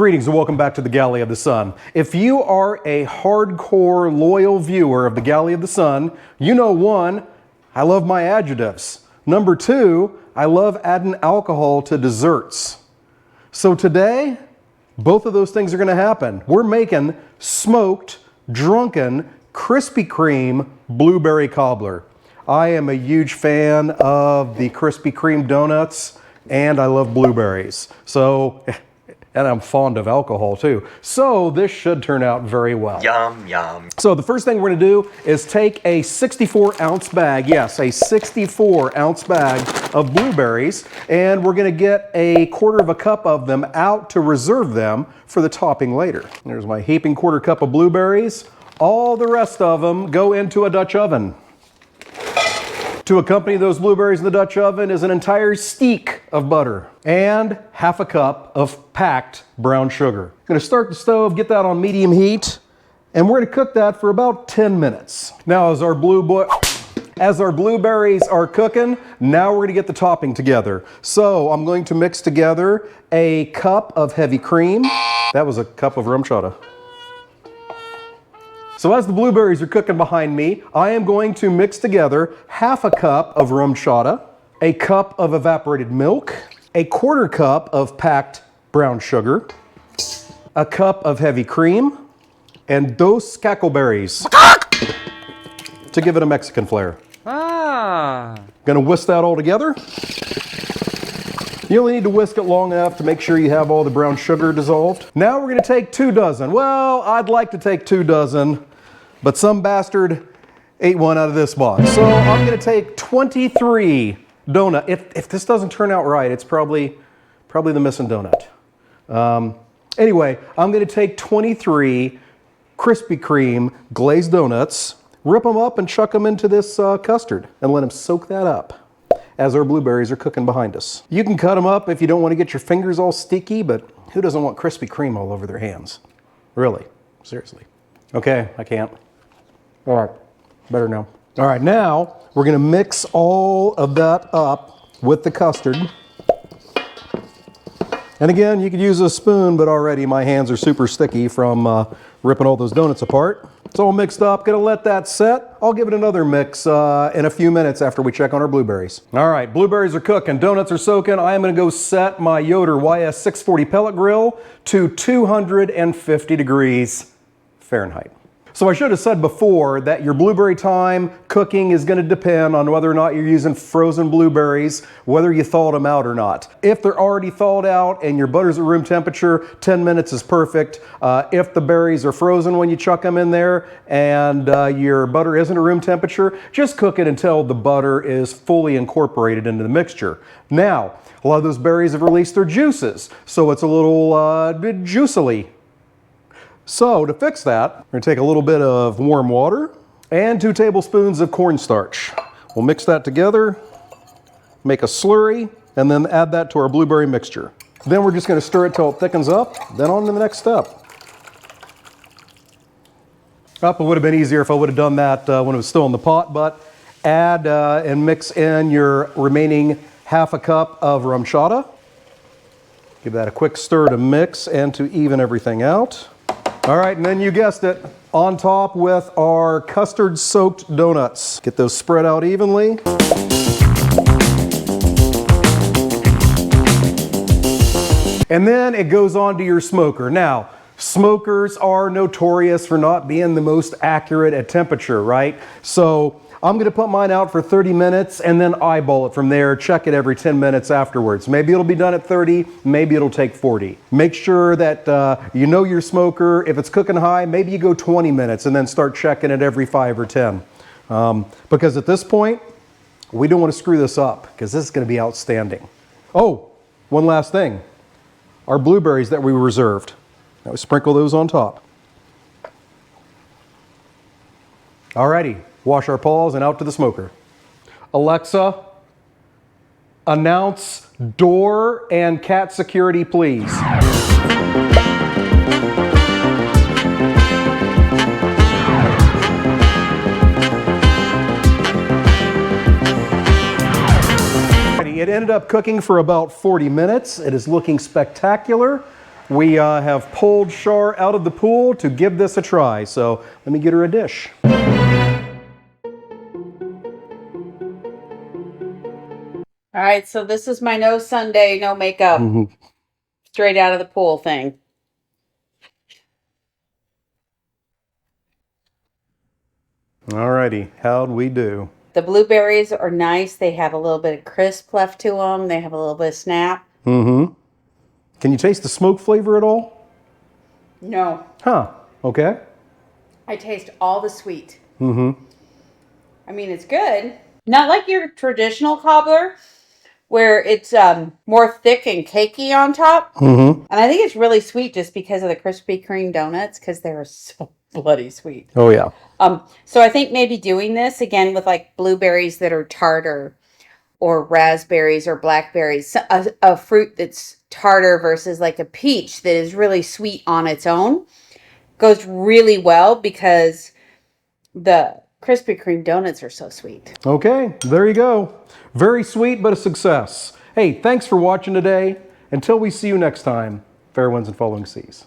Greetings and welcome back to the Galley of the Sun. If you are a hardcore, loyal viewer of the Galley of the Sun, you know one, I love my adjectives. Number two, I love adding alcohol to desserts. So today, both of those things are going to happen. We're making smoked, drunken, Krispy Kreme blueberry cobbler. I am a huge fan of the Krispy Kreme donuts and I love blueberries. And I'm fond of alcohol too. So this should turn out very well. Yum, yum. So the first thing we're gonna do is take a 64-ounce bag, yes, a 64-ounce bag of blueberries, and we're gonna get a quarter of a cup of them out to reserve them for the topping later. There's my heaping quarter cup of blueberries. All the rest of them go into a Dutch oven. To accompany those blueberries in the Dutch oven is an entire steak of butter and half a cup of packed brown sugar. I'm gonna start the stove, get that on medium heat, and we're gonna cook that for about 10 minutes. Now as our blueberries are cooking, now we're gonna get the topping together. So I'm going to mix together a cup of heavy cream. That was a cup of rum chata. So as the blueberries are cooking behind me, I am going to mix together half a cup of rum chata, a cup of evaporated milk, a quarter cup of packed brown sugar, a cup of heavy cream, and dos cackleberries to give it a Mexican flair. Gonna whisk that all together. You only need to whisk it long enough to make sure you have all the brown sugar dissolved. Now we're gonna take 2 dozen. Well, I'd like to take 2 dozen, but some bastard ate one out of this box. So I'm gonna take 23 donut. If this doesn't turn out right, it's probably the missing donut. Anyway, I'm gonna take 23 Krispy Kreme glazed donuts, rip them up and chuck them into this custard and let them soak that up as our blueberries are cooking behind us. You can cut them up if you don't want to get your fingers all sticky, but who doesn't want Krispy Kreme all over their hands? Really, seriously. Okay, I can't. All right, better now. All right, now we're gonna mix all of that up with the custard. And again, you could use a spoon, but already my hands are super sticky from ripping all those donuts apart. It's all mixed up, gonna let that set. I'll give it another mix in a few minutes after we check on our blueberries. All right, blueberries are cooking, donuts are soaking. I am gonna go set my Yoder YS640 pellet grill to 250 degrees Fahrenheit. So I should have said before that your blueberry time cooking is going to depend on whether or not you're using frozen blueberries, whether you thawed them out or not. If they're already thawed out and your butter's at room temperature, 10 minutes is perfect. If the berries are frozen when you chuck them in there and your butter isn't at room temperature, just cook it until the butter is fully incorporated into the mixture. Now, a lot of those berries have released their juices, so it's a little juicily. So to fix that, we're gonna take a little bit of warm water and 2 tablespoons of cornstarch. We'll mix that together, make a slurry, and then add that to our blueberry mixture. Then we're just gonna stir it till it thickens up, then on to the next step. It would have been easier if I would have done that when it was still in the pot, but add and mix in your remaining half a cup of rum chata. Give that a quick stir to mix and to even everything out. All right, and then you guessed it, on top with our custard-soaked donuts. Get those spread out evenly. And then it goes on to your smoker. Now, smokers are notorious for not being the most accurate at temperature, right? So I'm gonna put mine out for 30 minutes and then eyeball it from there, check it every 10 minutes afterwards. Maybe it'll be done at 30, maybe it'll take 40. Make sure that you know your smoker. If it's cooking high, maybe you go 20 minutes and then start checking it every 5 or 10. Because at this point, we don't wanna screw this up because this is gonna be outstanding. Oh, one last thing. Our blueberries that we reserved. Now we sprinkle those on top. Alrighty. Wash our paws and out to the smoker. Alexa, announce door and cat security, please. It ended up cooking for about 40 minutes. It is looking spectacular. we have pulled Char out of the pool to give this a try. So let me get her a dish. All right, so this is my no Sunday, no makeup, straight out of the pool thing. Alrighty, how'd we do? The blueberries are nice. They have a little bit of crisp left to them. They have a little bit of snap. Mm-hmm. Can you taste the smoke flavor at all? No. Huh, okay. I taste all the sweet. Mm-hmm. I mean, it's good. Not like your traditional cobbler, where it's more thick and cakey on top. Mm-hmm. And I think it's really sweet just because of the Krispy Kreme donuts, because they're so bloody sweet. Oh, yeah. So I think maybe doing this again with like blueberries that are tart or raspberries or blackberries, a fruit that's tartar versus like a peach that is really sweet on its own, goes really well because the Krispy Kreme donuts are so sweet. Okay, there you go. Very sweet, but a success. Hey, thanks for watching today. Until we see you next time, fair winds and following seas.